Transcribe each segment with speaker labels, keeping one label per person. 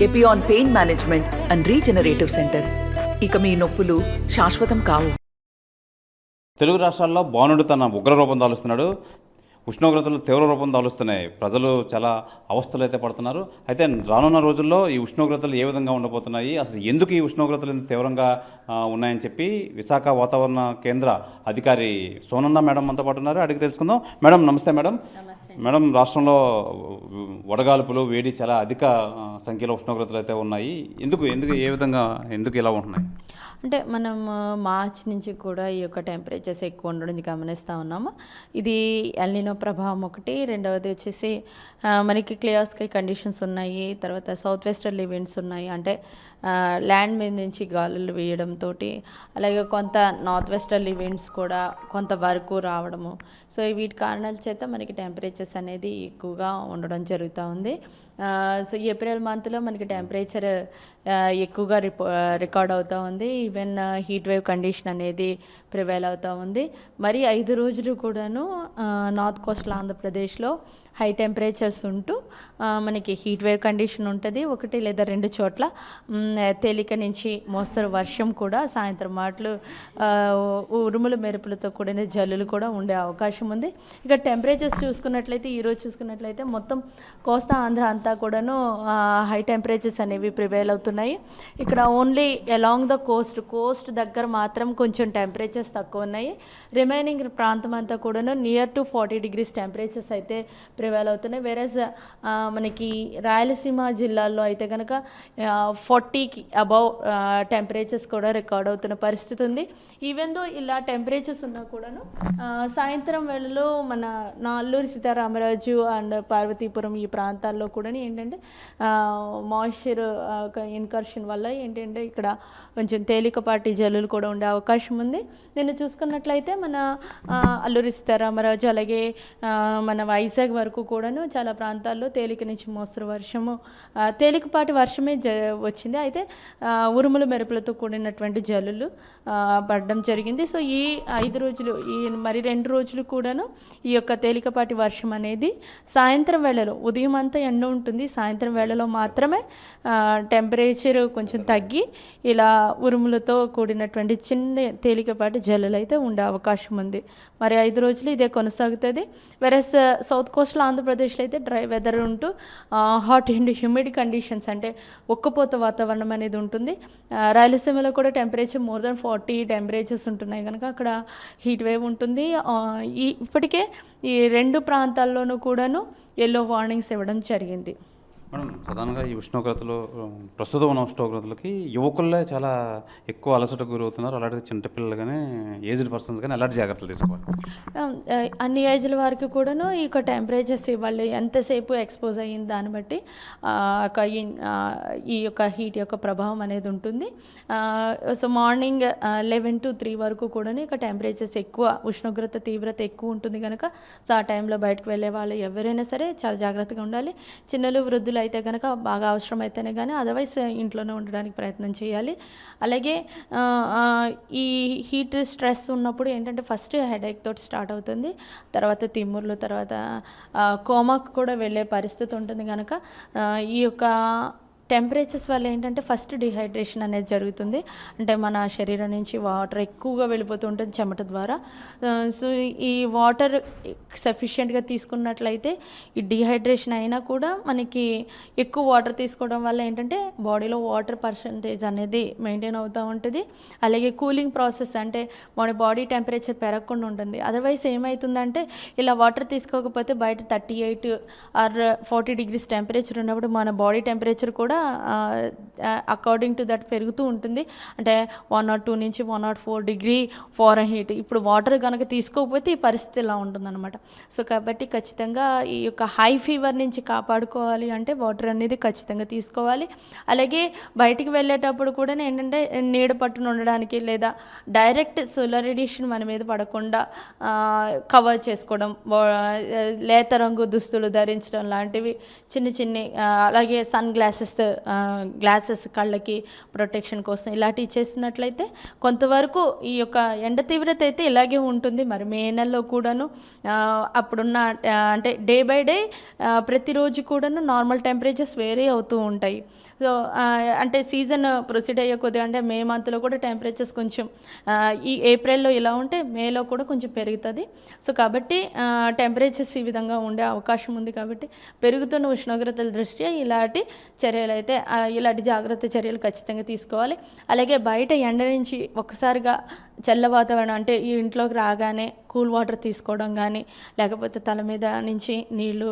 Speaker 1: Epione pain management and regenerative centre. ఇక మీ నొప్పులు శాశ్వతం కావు.
Speaker 2: తెలుగు రాష్ట్రాల్లో బాణుడు తన ఉగ్ర రూపం దాలుస్తున్నాడు. ఉష్ణోగ్రతలు తీవ్ర రూపం దాలుస్తున్నాయి. ప్రజలు చాలా అవస్థలు అయితే పడుతున్నారు. అయితే రానున్న రోజుల్లో ఈ ఉష్ణోగ్రతలు ఏ విధంగా ఉండబోతున్నాయి, అసలు ఎందుకు ఈ ఉష్ణోగ్రతలు ఇంత తీవ్రంగా ఉన్నాయని చెప్పి విశాఖ వాతావరణ కేంద్ర అధికారి సోనంద మేడం మనతో పాటు ఉన్నారు. అడిగి తెలుసుకుందాం. మేడం నమస్తే. మేడం మేడం రాష్ట్రంలో వడగాల్పులు, వేడి చాలా అధిక సంఖ్యలో ఉష్ణోగ్రతలు అయితే ఉన్నాయి. ఎందుకు ఎందుకు ఏ విధంగా ఎందుకు ఇలా ఉంటున్నాయి?
Speaker 3: అంటే మనం మార్చ్ నుంచి కూడా ఈ యొక్క టెంపరేచర్స్ ఎక్కువ ఉండడం గమనిస్తూ ఉన్నాము. ఇది ఎల్నినో ప్రభావం ఒకటి, రెండవది వచ్చేసి మనకి క్లియర్ స్కై కండిషన్స్ ఉన్నాయి, తర్వాత సౌత్ వెస్టర్లీ విండ్స్ ఉన్నాయి. అంటే ల్యాండ్ మీద నుంచి గాలులు వేయడంతో, అలాగే కొంత నార్త్ వెస్టర్లీ విండ్స్ కూడా కొంతవరకు రావడము. సో వీటి కారణాల చేత మనకి టెంపరేచర్స్ అనేది ఎక్కువగా ఉండడం జరుగుతూ ఉంది. సో ఏప్రిల్ మంత్లో మనకి టెంపరేచర్ ఎక్కువగా రికార్డ్ అవుతూ ఉంది. ఈవెన్ హీట్ వేవ్ కండిషన్ అనేది ప్రివైల్ అవుతూ ఉంది. మరి 5 రోజులు కూడాను నార్త్ కోస్టల్ ఆంధ్రప్రదేశ్లో హై టెంపరేచర్స్ ఉంటూ మనకి హీట్ వేవ్ కండిషన్ ఉంటుంది. 1 లేదా 2 చోట్ల తేలిక నుంచి మోస్తరు వర్షం కూడా, సాయంత్రం మాటలు ఉరుముల మెరుపులతో కూడిన జల్లులు కూడా ఉండే అవకాశం ఉంది. ఇక టెంపరేచర్స్ చూసుకున్నట్లయితే, ఈరోజు చూసుకున్నట్లయితే మొత్తం కోస్తా ఆంధ్ర అంతా కూడాను హై టెంపరేచర్స్ అనేవి ప్రివైల్ అవుతున్నాయి. ఇక్కడ ఓన్లీ అలాంగ్ ద కోస్ట్ దగ్గర మాత్రం కొంచెం టెంపరేచర్స్ తక్కువ ఉన్నాయి. రిమైనింగ్ ప్రాంతం అంతా కూడాను నియర్ టు 40 degrees టెంపరేచర్స్ అయితే ప్రివైల్ అవుతున్నాయి. వేరేజ్ మనకి రాయలసీమ జిల్లాల్లో అయితే కనుక 40కి అబౌవ్ టెంపరేచర్స్ కూడా రికార్డ్ అవుతున్న పరిస్థితి ఉంది. ఈవెన్ దో ఇలా టెంపరేచర్స్ ఉన్నా కూడాను సాయంత్రం వేళలో మన అల్లూరి సీతారామరాజు అండ్ పార్వతీపురం ఈ ప్రాంతాల్లో కూడా ఏంటంటే మాయిశ్చర్ ఇన్కర్షన్ వల్ల ఏంటంటే ఇక్కడ కొంచెం తేలికపాటి జల్లులు కూడా ఉండే అవకాశం ఉంది. నేను చూసుకున్నట్లయితే మన అల్లూరి సీతారామరాజు అలాగే మన వైజాగ్ వరకు కూడాను చాలా ప్రాంతాల్లో తేలిక నుంచి మోస్తరు వర్షము, తేలికపాటి వర్షమే వచ్చింది. అయితే ఉరుముల మెరుపులతో కూడినటువంటి జల్లులు పడడం జరిగింది. సో ఈ 5 రోజులు, ఈ మరి 2 రోజులు కూడాను ఈ యొక్క తేలికపాటి వర్షం అనేది సాయంత్రం వేళలో, ఉదయం అంతా ఎండ ఉంటుంది, సాయంత్రం వేళలో మాత్రమే టెంపరేచర్ కొంచెం తగ్గి ఇలా ఉరుములతో కూడినటువంటి చిన్న తేలికపాటి జల్లులు అయితే ఉండే అవకాశం ఉంది. మరి 5 రోజులు ఇదే కొనసాగుతుంది. వెరస్ సౌత్ కోస్టల్ ఆంధ్రప్రదేశ్లో అయితే డ్రై వెదర్ ఉంటూ హాట్ అండ్ హ్యూమిడ్ కండిషన్స్, అంటే ఉక్కపోత వాతావరణం అనేది ఉంటుంది. రాయలసీమలో కూడా టెంపరేచర్ మోర్ దెన్ 40 టెంపరేచర్స్ ఉంటున్నాయి కనుక అక్కడ హీట్ వేవ్ ఉంటుంది. ఇప్పటికే ఈ 2 ప్రాంతాల్లోనూ కూడాను ఎల్లో వార్నింగ్స్ ఇవ్వడం జరిగింది.
Speaker 2: మేడం సాధారణంగా ఈ ఉష్ణోగ్రతలు, ప్రస్తుతం ఉన్న ఉష్ణోగ్రతలకి యువకులే చాలా ఎక్కువ అలసటకు గురవుతున్నారు. అలాంటి చిన్నపిల్లలు కానీ ఏజ్డ్ పర్సన్స్ కానీ ఎలాంటి జాగ్రత్తలు తీసుకోవాలి?
Speaker 3: అన్ని ఏజ్ల వారికి కూడాను ఈ యొక్క టెంపరేచర్స్ వాళ్ళు ఎంతసేపు ఎక్స్పోజ్ అయ్యింది దాన్ని బట్టి ఈ యొక్క హీట్ యొక్క ప్రభావం అనేది ఉంటుంది. సో మార్నింగ్ 11 to 3 వరకు కూడా ఇక టెంపరేచర్స్ ఎక్కువ, ఉష్ణోగ్రత తీవ్రత ఎక్కువ ఉంటుంది కనుక సో ఆ టైంలో బయటకు వెళ్ళే వాళ్ళు ఎవరైనా సరే చాలా జాగ్రత్తగా ఉండాలి. చిన్నలు, వృద్ధులు అయితే కనుక బాగా అవసరం అయితేనే కానీ, అదర్వైజ్ ఇంట్లోనే ఉండడానికి ప్రయత్నం చేయాలి. అలాగే ఈ హీట్ స్ట్రెస్ ఉన్నప్పుడు ఏంటంటే ఫస్ట్ హెడేక్ తోటి స్టార్ట్ అవుతుంది, తర్వాత తిమ్ముర్లు, తర్వాత కోమాకు కూడా వెళ్ళే పరిస్థితి ఉంటుంది కనుక ఈ యొక్క టెంపరేచర్స్ వల్ల ఏంటంటే ఫస్ట్ డిహైడ్రేషన్ అనేది జరుగుతుంది. అంటే మన శరీరం నుంచి వాటర్ ఎక్కువగా వెళ్ళిపోతూ ఉంటుంది చెమట ద్వారా. సో ఈ వాటర్ సఫిషియెంట్గా తీసుకున్నట్లయితే ఈ డిహైడ్రేషన్ అయినా కూడా మనకి ఎక్కువ వాటర్ తీసుకోవడం వల్ల ఏంటంటే బాడీలో వాటర్ పర్సంటేజ్ అనేది మెయింటైన్ అవుతూ ఉంటుంది. అలాగే కూలింగ్ ప్రాసెస్, అంటే మన బాడీ టెంపరేచర్ పెరగకుండా ఉంటుంది. అదర్వైజ్ ఏమవుతుందంటే ఇలా వాటర్ తీసుకోకపోతే బయట 38 or 40 degrees టెంపరేచర్ ఉన్నప్పుడు మన బాడీ టెంపరేచర్ కూడా అకార్డింగ్ టు దట్ పెరుగుతూ ఉంటుంది. అంటే 102 నుంచి 104 degree ఫారెన్హీట్. ఇప్పుడు వాటర్ కనుక తీసుకోకపోతే ఈ పరిస్థితి ఇలా ఉంటుందన్నమాట. సో కాబట్టి ఖచ్చితంగా ఈ యొక్క హై ఫీవర్ నుంచి కాపాడుకోవాలి అంటే వాటర్ అనేది ఖచ్చితంగా తీసుకోవాలి. అలాగే బయటికి వెళ్ళేటప్పుడు కూడా ఏంటంటే నీడ పట్టున ఉండడానికి లేదా డైరెక్ట్ సోలార్ రేడియేషన్ మన మీద పడకుండా కవర్ చేసుకోవడం, లేత రంగు దుస్తులు ధరించడం లాంటివి చిన్న అలాగే సన్ గ్లాసెస్ గ్లాసెస్ కళ్ళకి ప్రొటెక్షన్ కోసం ఇలాంటివి చేస్తున్నట్లయితే కొంతవరకు ఈ యొక్క ఎండ తీవ్రత అయితే ఇలాగే ఉంటుంది. మరి మే నెలలో కూడాను అప్పుడున్న అంటే డే బై డే ప్రతిరోజు కూడాను నార్మల్ టెంపరేచర్స్ వేరే అవుతూ ఉంటాయి. సో అంటే సీజన్ ప్రొసీడ్ అయ్యే కొద్దిగా అంటే మే మంత్లో కూడా టెంపరేచర్స్ కొంచెం ఈ ఏప్రిల్లో ఇలా ఉంటే మేలో కూడా కొంచెం పెరుగుతుంది. సో కాబట్టి టెంపరేచర్స్ ఈ విధంగా ఉండే అవకాశం ఉంది. కాబట్టి పెరుగుతున్న ఉష్ణోగ్రతల దృష్ట్యా ఇలాంటి చర్యలు అయితే ఇలాంటి జాగ్రత్త చర్యలు ఖచ్చితంగా తీసుకోవాలి. అలాగే బయట ఎండ నుంచి ఒక్కసారిగా చల్ల వాతావరణం అంటే ఈ ఇంట్లోకి రాగానే కూల్ వాటర్ తీసుకోవడం కానీ, లేకపోతే తల మీద నుంచి నీళ్ళు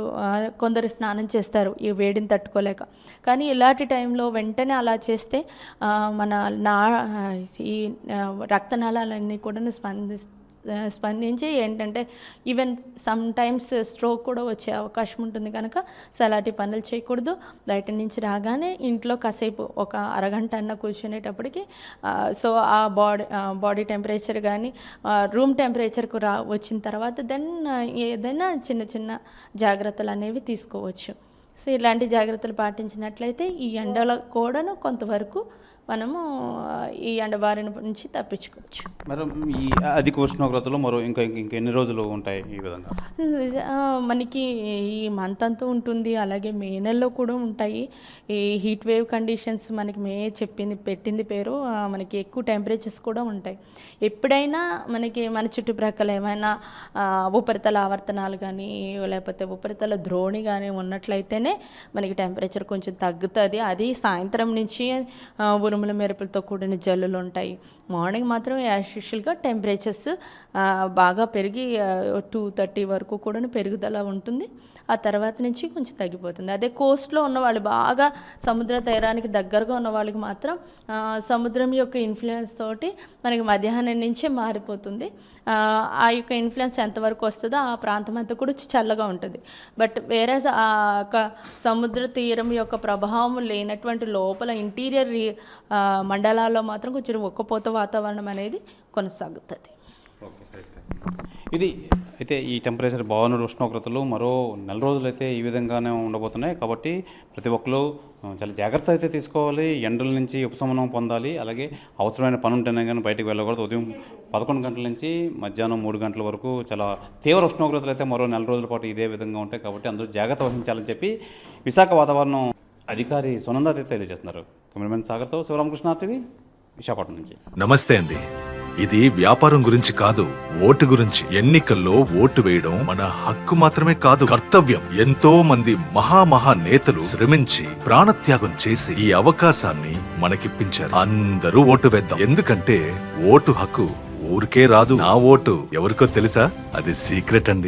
Speaker 3: కొందరు స్నానం చేస్తారు ఈ వేడిని తట్టుకోలేక. కానీ ఇలాంటి టైంలో వెంటనే అలా చేస్తే మన ఈ రక్తనాళాలన్నీ కూడా స్పందించి ఏంటంటే ఈవెన్ సమ్ టైమ్స్ స్ట్రోక్ కూడా వచ్చే అవకాశం ఉంటుంది. కనుక సో అలాంటి పనులు చేయకూడదు. బయట నుంచి రాగానే ఇంట్లో కాసేపు ఒక అరగంట అన్న కూర్చునేటప్పటికి సో ఆ బాడీ టెంపరేచర్ కానీ రూమ్ టెంపరేచర్కు వచ్చిన తర్వాత దెన్ ఏదైనా చిన్న చిన్న జాగ్రత్తలు అనేవి తీసుకోవచ్చు. సో ఇలాంటి జాగ్రత్తలు పాటించినట్లయితే ఈ ఎండల కూడాను కొంతవరకు మనము ఈ ఎండబారిన నుంచి తప్పించుకోవచ్చు.
Speaker 2: మరి ఈ అధిక ఉష్ణోగ్రతలు మరో ఇంకెన్ని రోజులు ఉంటాయి ఈ విధంగా?
Speaker 3: మనకి ఈ మంత్ అంతా ఉంటుంది, అలాగే మే నెలలో కూడా ఉంటాయి. ఈ హీట్ వేవ్ కండిషన్స్ మనకి పెట్టింది పేరు. మనకి ఎక్కువ టెంపరేచర్స్ కూడా ఉంటాయి. ఎప్పుడైనా మనకి మన చుట్టుప్రక్కల ఏమైనా ఉపరితల ఆవర్తనాలు కానీ లేకపోతే ఉపరితల ద్రోణి కానీ ఉన్నట్లయితేనే మనకి టెంపరేచర్ కొంచెం తగ్గుతుంది. అది సాయంత్రం నుంచి ఉరుముల మెరుపులతో కూడిన జల్లులు ఉంటాయి. మార్నింగ్ మాత్రం యాజ్ యూజువల్గా టెంపరేచర్స్ బాగా పెరిగి 230 వరకు కూడా పెరుగుదల ఉంటుంది. ఆ తర్వాత నుంచి కొంచెం తగ్గిపోతుంది. అదే కోస్ట్లో ఉన్న వాళ్ళు బాగా సముద్ర తీరానికి దగ్గరగా ఉన్న వాళ్ళకి మాత్రం సముద్రం యొక్క ఇన్ఫ్లుయెన్స్ తోటి మనకి మధ్యాహ్నం నుంచే మారిపోతుంది. ఆ యొక్క ఇన్ఫ్లుయెన్స్ ఎంతవరకు వస్తుందో ఆ ప్రాంతం అంతా కూడా చల్లగా ఉంటుంది. బట్ వేరే సముద్ర తీరం యొక్క ప్రభావం లేనటువంటి లోపల ఇంటీరియర్ మండలాల్లో మాత్రం కొంచెం ఒక్కపోత వాతావరణం అనేది కొనసాగుతుంది.
Speaker 2: ఇది అయితే ఈ టెంపరేచర్ బాగున్న ఉష్ణోగ్రతలు మరో నెల రోజులు అయితే ఈ విధంగానే ఉండబోతున్నాయి. కాబట్టి ప్రతి ఒక్కరు చాలా జాగ్రత్త అయితే తీసుకోవాలి. ఎండల నుంచి ఉపశమనం పొందాలి. అలాగే అవసరమైన పని ఉంటేనే కానీ బయటకు వెళ్ళకూడదు. ఉదయం 11 గంటల నుంచి మధ్యాహ్నం 3 గంటల వరకు చాలా తీవ్ర ఉష్ణోగ్రతలు అయితే మరో నెల రోజుల పాటు ఇదే విధంగా ఉంటాయి. కాబట్టి అందరూ జాగ్రత్త వహించాలని చెప్పి విశాఖ వాతావరణం అధికారి సునంద అయితే తెలియజేస్తున్నారు. కెమెరామెన్ సాగర్తో శివరామకృష్ణ టీవీ విశాఖపట్నం నుంచి.
Speaker 4: నమస్తే అండి. ఇది వ్యాపారం గురించి కాదు, ఓటు గురించి. ఎన్నికల్లో ఓటు వేయడం మన హక్కు మాత్రమే కాదు, కర్తవ్యం. ఎంతో మంది మహా నేతలు శ్రమించి ప్రాణత్యాగం చేసి ఈ అవకాశాన్ని మనకిప్పించారు. అందరూ ఓటు వేద్దాం. ఎందుకంటే ఓటు హక్కు ఊరికే రాదు. నా ఓటు ఎవరికో తెలుసా? అది సీక్రెట్ అండి.